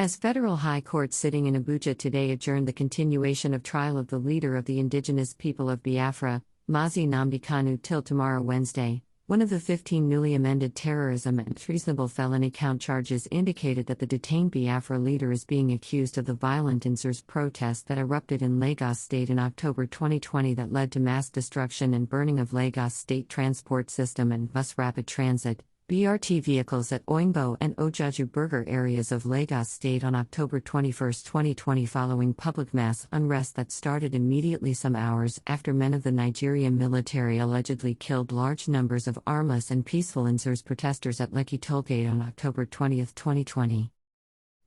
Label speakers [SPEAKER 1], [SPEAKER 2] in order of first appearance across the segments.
[SPEAKER 1] As Federal High Court sitting in Abuja today adjourned the continuation of trial of the leader of the indigenous people of Biafra, Mazi Nnamdi Kanu, till tomorrow Wednesday, one of the 15 newly amended terrorism and treasonable felony count charges indicated that the detained Biafra leader is being accused of the violent ENDSARS protest that erupted in Lagos State in October 2020 that led to mass destruction and burning of Lagos State transport system and bus rapid transit BRT vehicles at Oyingbo and Ojaju Burger areas of Lagos State on October 21, 2020 following public mass unrest that started immediately some hours after men of the Nigerian military allegedly killed large numbers of armless and peaceful ENDSARS protesters at Lekki Tollgate on October 20, 2020.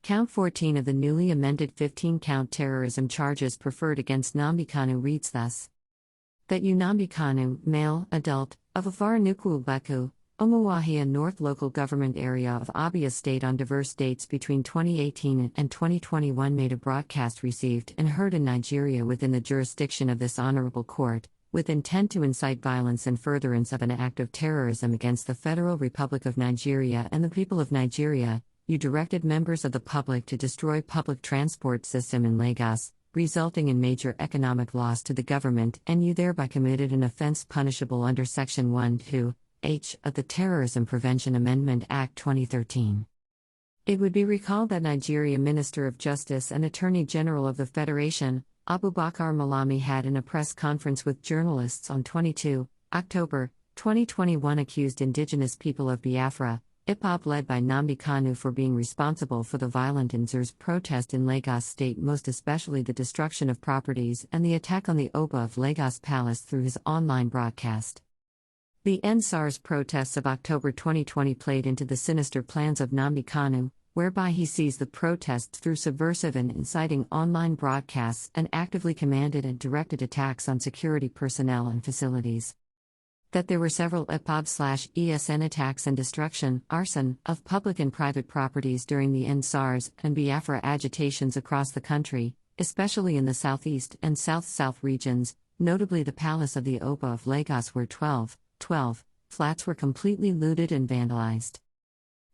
[SPEAKER 1] Count 14 of the newly amended 15-count terrorism charges preferred against Nnamdi Kanu reads thus. That Nnamdi Kanu, male, adult, of Afar Nukwu Baku, Umuahia North Local Government Area of Abia State on diverse dates between 2018 and 2021 made a broadcast received and heard in Nigeria within the jurisdiction of this honorable court, with intent to incite violence and furtherance of an act of terrorism against the Federal Republic of Nigeria and the people of Nigeria. You directed members of the public to destroy public transport system in Lagos, resulting in major economic loss to the government, and you thereby committed an offense punishable under Section 1(2) H of the Terrorism Prevention Amendment Act 2013. It would be recalled that Nigeria Minister of Justice and Attorney General of the Federation, Abubakar Malami, had in a press conference with journalists on 22 October 2021 accused indigenous people of Biafra, IPOB led by Nnamdi Kanu, for being responsible for the violent ENDSARS protest in Lagos State, most especially the destruction of properties and the attack on the Oba of Lagos Palace through his online broadcast. The ENDSARS protests of October 2020 played into the sinister plans of Nnamdi Kanu, whereby he seized the protests through subversive and inciting online broadcasts and actively commanded and directed attacks on security personnel and facilities. That there were several IPOB/ESN attacks and destruction, arson, of public and private properties during the ENDSARS and Biafra agitations across the country, especially in the southeast and south-south regions, notably the Palace of the Oba of Lagos, where 12 flats were completely looted and vandalized.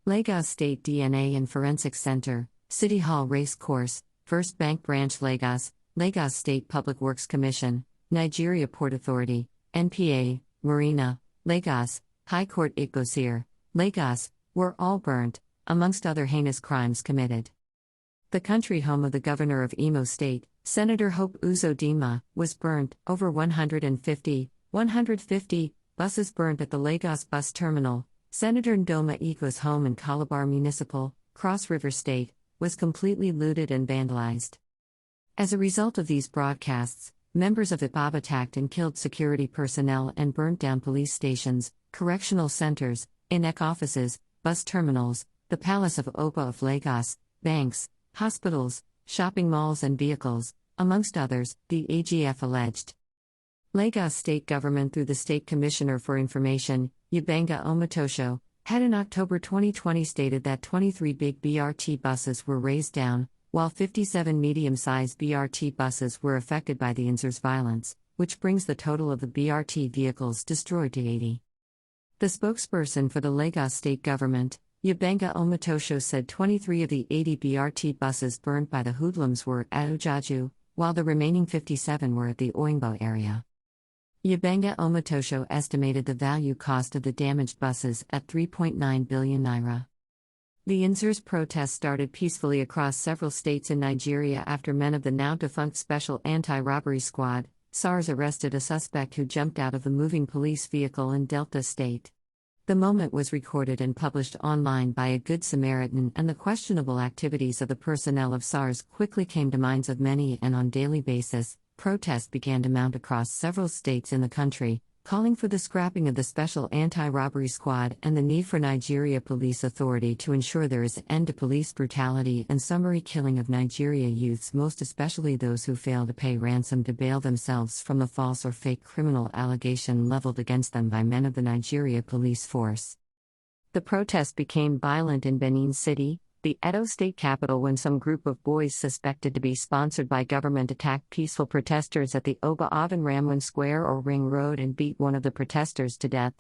[SPEAKER 1] Lagos State DNA and Forensics Center, City Hall Race Course, First Bank Branch Lagos, Lagos State Public Works Commission, Nigeria Port Authority, NPA, Marina, Lagos, High Court Igbosir, Lagos, were all burnt, amongst other heinous crimes committed. The country home of the governor of Imo State, Senator Hope Uzodinma, was burnt, over 150 buses burnt at the Lagos bus terminal. Senator Ndoma Igwe's home in Calabar Municipal, Cross River State, was completely looted and vandalized. As a result of these broadcasts, members of IPOB attacked and killed security personnel and burnt down police stations, correctional centers, INEC offices, bus terminals, the Palace of Oba of Lagos, banks, hospitals, shopping malls and vehicles, amongst others, the AGF alleged. Lagos State Government through the State Commissioner for Information, Ubenga Omotosho, had in October 2020 stated that 23 big BRT buses were razed down, while 57 medium-sized BRT buses were affected by the ENDSARS violence, which brings the total of the BRT vehicles destroyed to 80. The spokesperson for the Lagos State Government, Ubenga Omotosho, said 23 of the 80 BRT buses burned by the hoodlums were at Ojaju, while the remaining 57 were at the Oyingbo area. Ubenga Omotosho estimated the value cost of the damaged buses at 3.9 billion naira. The ENDSARS protests started peacefully across several states in Nigeria after men of the now-defunct Special Anti-Robbery Squad, SARS, arrested a suspect who jumped out of the moving police vehicle in Delta State. The moment was recorded and published online by a Good Samaritan, and the questionable activities of the personnel of SARS quickly came to minds of many, and on daily basis, protests began to mount across several states in the country, calling for the scrapping of the Special Anti-Robbery Squad and the need for Nigeria Police Authority to ensure there is an end to police brutality and summary killing of Nigeria youths, most especially those who fail to pay ransom to bail themselves from the false or fake criminal allegation leveled against them by men of the Nigeria Police Force. The protest became violent in Benin City, the Edo state capital, when some group of boys suspected to be sponsored by government attacked peaceful protesters at the Oba Oven Ramwan Square or Ring Road and beat one of the protesters to death.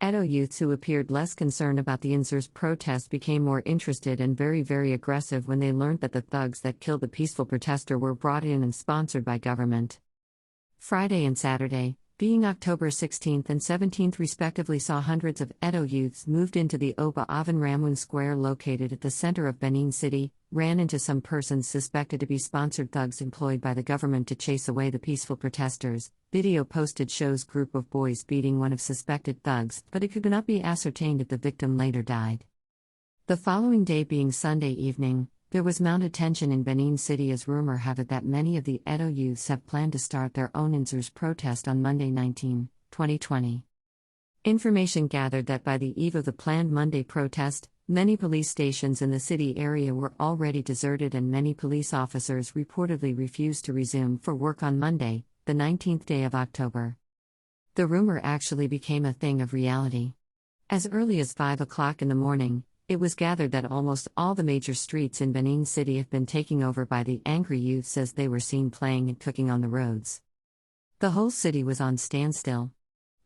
[SPEAKER 1] Edo youths who appeared less concerned about the ENDSARS protest became more interested and very aggressive when they learned that the thugs that killed the peaceful protester were brought in and sponsored by government. Friday and Saturday, being October 16th and 17th respectively, saw hundreds of Edo youths moved into the Oba Avan Ramwin Square located at the center of Benin City, ran into some persons suspected to be sponsored thugs employed by the government to chase away the peaceful protesters. Video posted shows group of boys beating one of suspected thugs, but it could not be ascertained if the victim later died. The following day, being Sunday evening, there was mounted tension in Benin City as rumor have it that many of the Edo youths have planned to start their own ENDSARS protest on Monday 19, 2020. Information gathered that by the eve of the planned Monday protest, many police stations in the city area were already deserted and many police officers reportedly refused to resume for work on Monday, the 19th day of October. The rumor actually became a thing of reality. As early as 5 o'clock in the morning, it was gathered that almost all the major streets in Benin City have been taken over by the angry youths as they were seen playing and cooking on the roads. The whole city was on standstill.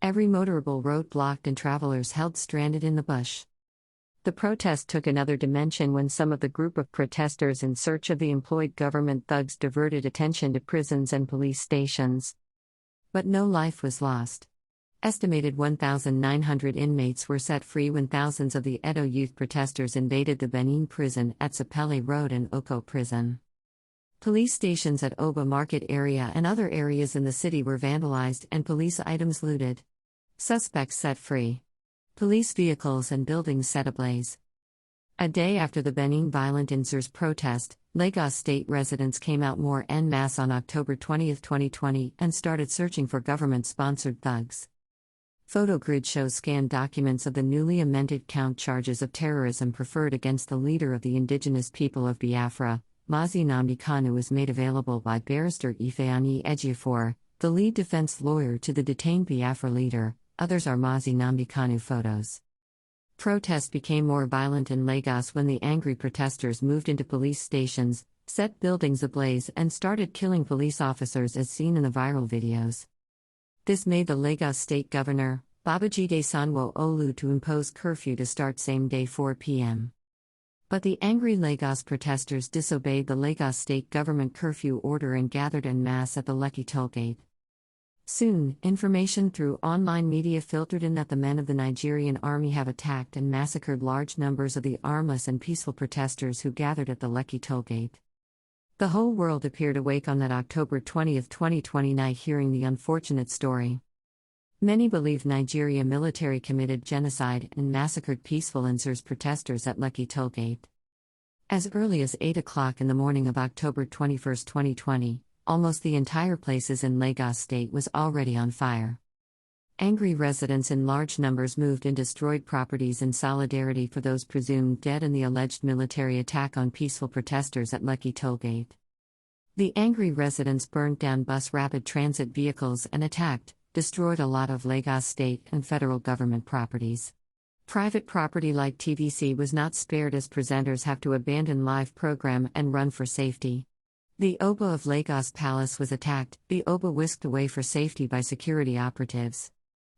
[SPEAKER 1] Every motorable road blocked and travelers held stranded in the bush. The protest took another dimension when some of the group of protesters in search of the employed government thugs diverted attention to prisons and police stations. But no life was lost. Estimated 1,900 inmates were set free when thousands of the Edo youth protesters invaded the Benin prison at Sapele Road and Oko prison. Police stations at Oba Market area and other areas in the city were vandalized and police items looted. Suspects set free. Police vehicles and buildings set ablaze. A day after the Benin violent ENDSARS protest, Lagos state residents came out more en masse on October 20, 2020 and started searching for government-sponsored thugs. Photogrid shows scanned documents of the newly amended count charges of terrorism preferred against the leader of the indigenous people of Biafra. Mazi Nnamdi Kanu was made available by barrister Ifeanyi Ejiofor, the lead defense lawyer to the detained Biafra leader. Others are Mazi Nnamdi Kanu photos. Protests became more violent in Lagos when the angry protesters moved into police stations, set buildings ablaze, and started killing police officers as seen in the viral videos. This made the Lagos state governor, Babajide Sanwo-Olu, to impose curfew to start same day 4 p.m. But the angry Lagos protesters disobeyed the Lagos state government curfew order and gathered en masse at the Lekki tollgate. Soon, information through online media filtered in that the men of the Nigerian army have attacked and massacred large numbers of the armless and peaceful protesters who gathered at the Lekki tollgate. The whole world appeared awake on that October 20, 2020 night hearing the unfortunate story. Many believe Nigeria military committed genocide and massacred peaceful ENDSARS protesters at Lekki tollgate. As early as 8 o'clock in the morning of October 21, 2020, almost the entire places in Lagos state was already on fire. Angry residents in large numbers moved and destroyed properties in solidarity for those presumed dead in the alleged military attack on peaceful protesters at Lekki tollgate. The angry residents burned down bus rapid transit vehicles and destroyed a lot of Lagos state and federal government properties. Private property like TVC was not spared as presenters have to abandon live program and run for safety. The Oba of Lagos Palace was attacked, the Oba whisked away for safety by security operatives.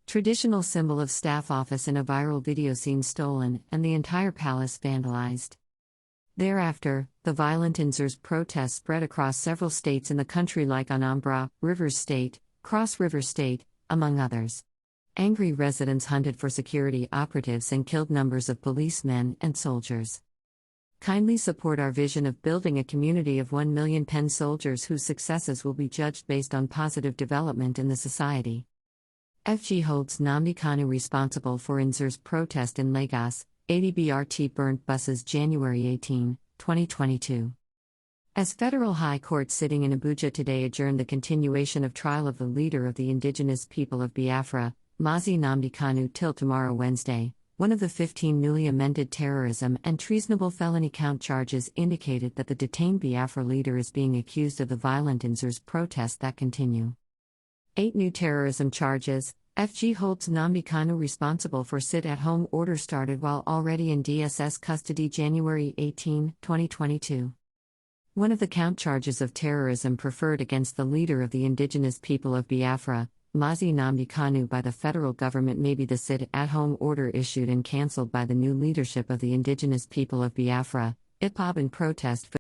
[SPEAKER 1] Traditional symbol of staff office in a viral video seen stolen, and the entire palace vandalized. Thereafter, the violent ENDSARS protests spread across several states in the country like Anambra, Rivers State, Cross River State, among others. Angry residents hunted for security operatives and killed numbers of policemen and soldiers. Kindly support our vision of building a community of 1 million pen soldiers whose successes will be judged based on positive development in the society. FG holds Nnamdi Kanu responsible for ENDSARS protest in Lagos, 80 BRT burnt buses January 18, 2022. As Federal High Court sitting in Abuja today adjourned the continuation of trial of the leader of the indigenous people of Biafra, Mazi Nnamdi Kanu till tomorrow Wednesday, one of the 15 newly amended terrorism and treasonable felony count charges indicated that the detained Biafra leader is being accused of the violent ENDSARS protests that continue. 8 new terrorism charges. FG holds Nnamdi Kanu responsible for sit-at-home order started while already in DSS custody January 18, 2022. One of the count charges of terrorism preferred against the leader of the indigenous people of Biafra, Mazi Nnamdi Kanu by the federal government may be the sit-at-home order issued and cancelled by the new leadership of the indigenous people of Biafra, IPOB in protest for